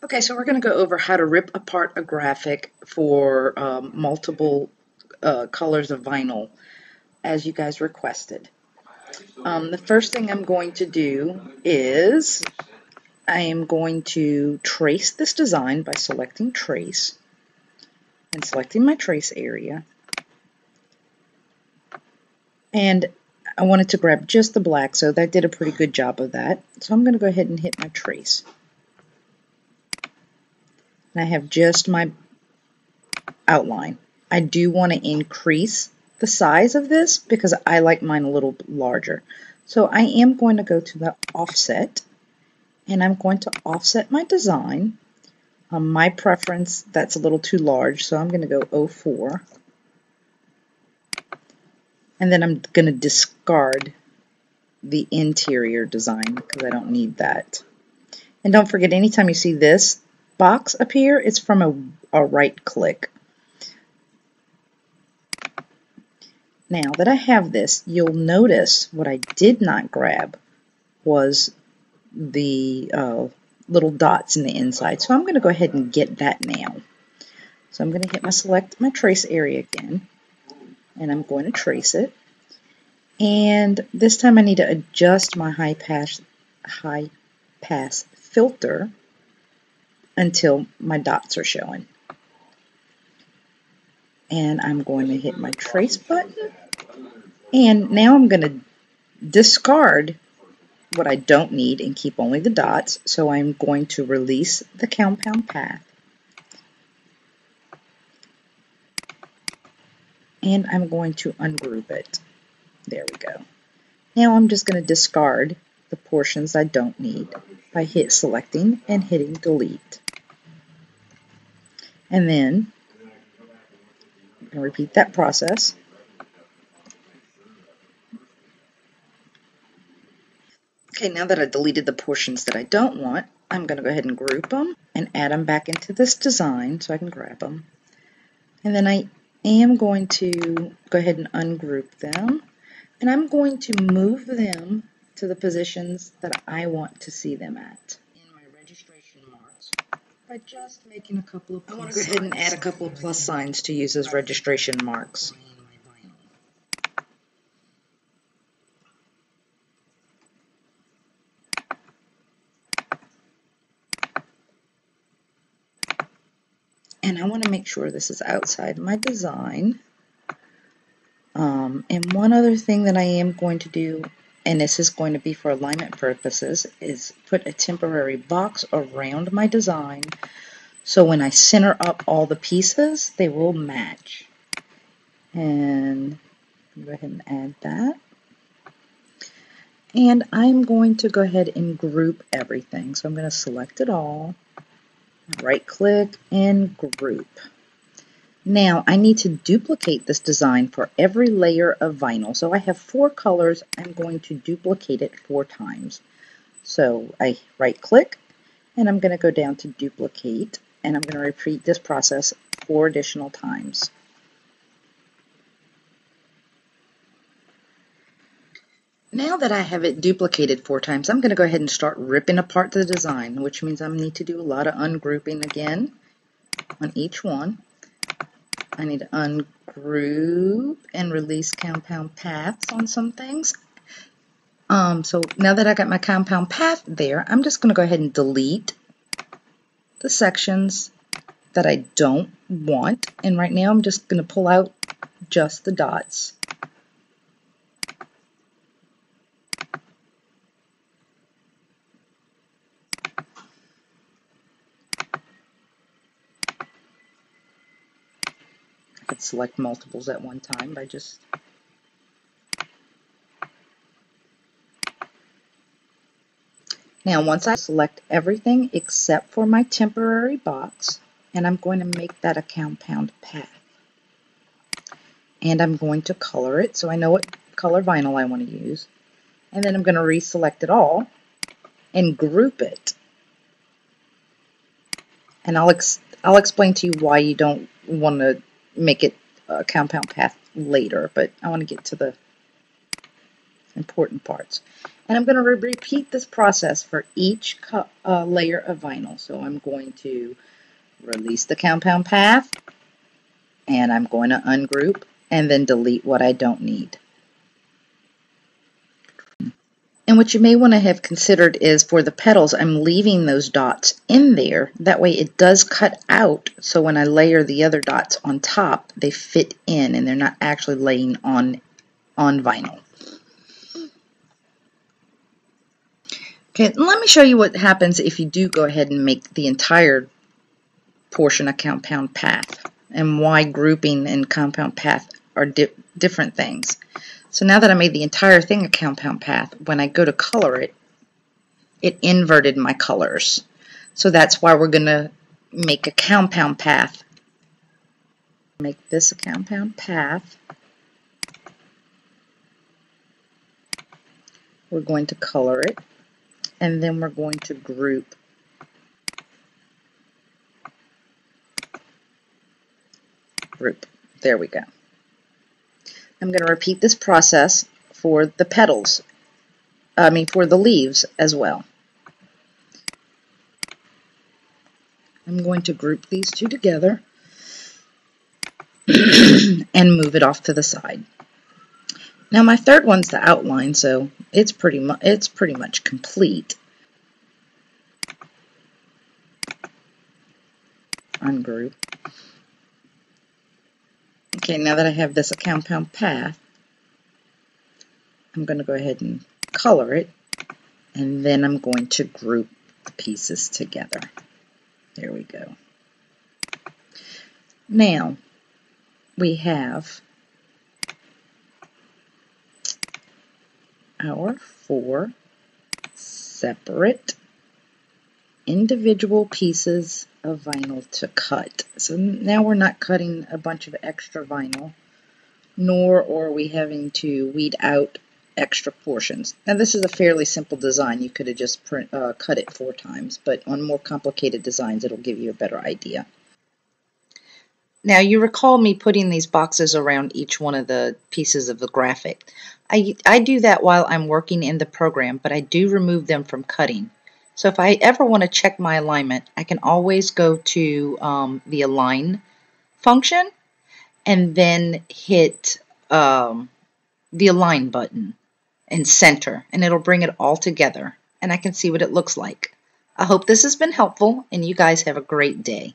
Okay, so we're going to go over how to rip apart a graphic for multiple colors of vinyl, as you guys requested. The first thing I'm going to do is I am going to trace this design by selecting Trace and selecting my trace area. And I wanted to grab just the black, so that did a pretty good job of that. So I'm going to go ahead and hit my trace. And I have just my outline. I do want to increase the size of this because I like mine a little larger. So I am going to go to the offset, and I'm going to offset my design. My preference, that's a little too large, so I'm going to go 0.4. And then I'm going to discard the interior design because I don't need that. And don't forget, anytime you see this box appear, it's from a right click. Now that I have this, you'll notice what I did not grab was the little dots in the inside. So I'm going to go ahead and get that now. So I'm going to select my trace area again, and I'm going to trace it. And this time I need to adjust my high pass filter until my dots are showing. And I'm going to hit my trace button. And now I'm going to discard what I don't need and keep only the dots. So I'm going to release the compound path. And I'm going to ungroup it. There we go. Now I'm just going to discard the portions I don't need by selecting and hitting delete. And then I'm going to repeat that process. Okay, now that I deleted the portions that I don't want, I'm going to go ahead and group them and add them back into this design so I can grab them. And then I am going to go ahead and ungroup them. And I'm going to move them to the positions that I want to see them at in my registration marks by just making a couple of plus signs. I want to go ahead and add a couple of plus signs to use as registration marks. And I want to make sure this is outside my design. And one other thing that I am going to do, and this is going to be for alignment purposes, is put a temporary box around my design so when I center up all the pieces, they will match. And go ahead and add that. And I'm going to go ahead and group everything. So I'm going to select it all, right click, and group. Now I need to duplicate this design for every layer of vinyl. So I have 4 colors. I'm going to duplicate it 4 times. So I right click, and I'm going to go down to duplicate, and I'm going to repeat this process 4 additional times. Now that I have it duplicated 4 times, I'm going to go ahead and start ripping apart the design, which means I need to do a lot of ungrouping again on each one. I need to ungroup and release compound paths on some things. So now that I got my compound path there, I'm just going to go ahead and delete the sections that I don't want. And right now I'm just going to pull out just the dots. I could select multiples at one time by just Now once I select everything except for my temporary box, and I'm going to make that a compound path. And I'm going to color it so I know what color vinyl I want to use. And then I'm going to reselect it all and group it. And I'll explain to you why you don't want to make it a compound path later, but I want to get to the important parts. And I'm going to repeat this process for each layer of vinyl. So I'm going to release the compound path, and I'm going to ungroup and then delete what I don't need. And what you may want to have considered is for the petals, I'm leaving those dots in there. That way it does cut out, so when I layer the other dots on top, they fit in and they're not actually laying on vinyl. Okay, let me show you what happens if you do go ahead and make the entire portion a compound path, and why grouping and compound path are different things. So now that I made the entire thing a compound path, when I go to color it, it inverted my colors. So that's why we're going to make a compound path. Make this a compound path. We're going to color it, and then we're going to group. Group. There we go. I'm going to repeat this process for the petals, for the leaves as well. I'm going to group these two together and move it off to the side. Now my third one's the outline, so it's pretty much complete. Ungroup. Okay, now that I have this a compound path, I'm going to go ahead and color it, and then I'm going to group the pieces together. There we go. Now we have our 4 separate individual pieces of vinyl to cut. So now we're not cutting a bunch of extra vinyl, nor are we having to weed out extra portions. Now this is a fairly simple design. You could have just cut it 4 times, but on more complicated designs it'll give you a better idea. Now you recall me putting these boxes around each one of the pieces of the graphic. I do that while I'm working in the program, but I do remove them from cutting. So if I ever want to check my alignment, I can always go to the align function and then hit the align button and center, and it'll bring it all together, and I can see what it looks like. I hope this has been helpful, and you guys have a great day.